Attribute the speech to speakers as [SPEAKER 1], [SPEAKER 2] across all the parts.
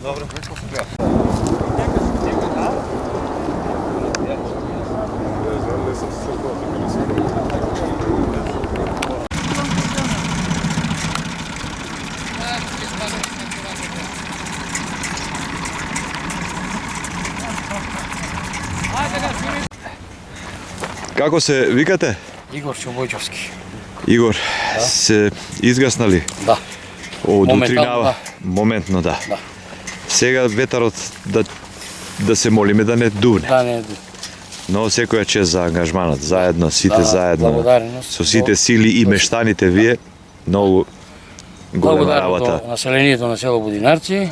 [SPEAKER 1] Dobro, kako se gleda?
[SPEAKER 2] Kako se vikate?
[SPEAKER 3] Igor Čobojčovski.
[SPEAKER 2] Igor, se izgasnали?
[SPEAKER 3] Да.
[SPEAKER 2] Od
[SPEAKER 3] Momentално,
[SPEAKER 2] Utrинава?
[SPEAKER 3] да.
[SPEAKER 2] Моментно, да.
[SPEAKER 3] Да.
[SPEAKER 2] Сега ветерот да се молиме да не дувне.
[SPEAKER 3] Да, не,
[SPEAKER 2] Но секоја чест за ангажманот, заедно, сите
[SPEAKER 3] Да,
[SPEAKER 2] заедно,
[SPEAKER 3] благодарност.
[SPEAKER 2] со сите сили и мештаните вие, многу голема
[SPEAKER 3] благодарам
[SPEAKER 2] работа.
[SPEAKER 3] до населението на село Будинарци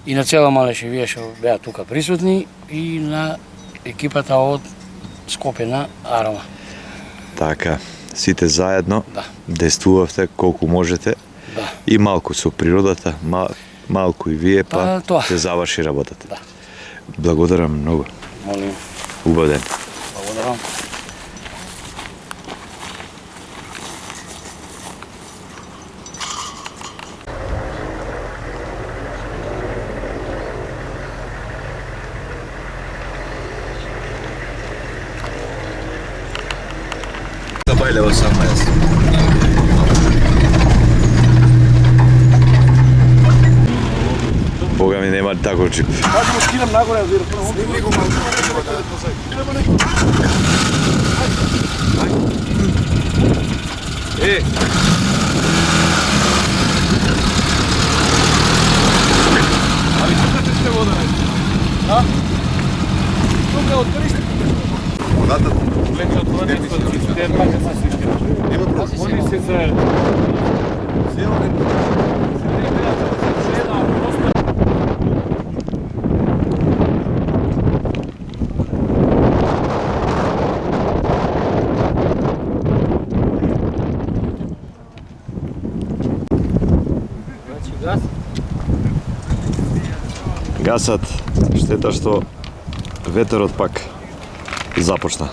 [SPEAKER 3] и на цела Малешевија што беа тука присутни и на екипата од Скопје на Арама.
[SPEAKER 2] Така, сите заедно
[SPEAKER 3] Да.
[SPEAKER 2] действувавте колку можете
[SPEAKER 3] Да.
[SPEAKER 2] и малку со природата, малку и вие, па
[SPEAKER 3] тоа.
[SPEAKER 2] се заврши работата.
[SPEAKER 3] Да.
[SPEAKER 2] Благодарам многу.
[SPEAKER 3] Молим.
[SPEAKER 2] Убав ден.
[SPEAKER 3] Благодарам.
[SPEAKER 2] Забајлево само јас. Бога ми нема таков джип.
[SPEAKER 1] Кажемо, скинам нагоре, сними го малко. Али тука те сте вода, не? Тука откриште. Водата? Лече отворени со цистерна. Нема проблем. Они се за...
[SPEAKER 2] Гасат, штета што ветерот пак започна.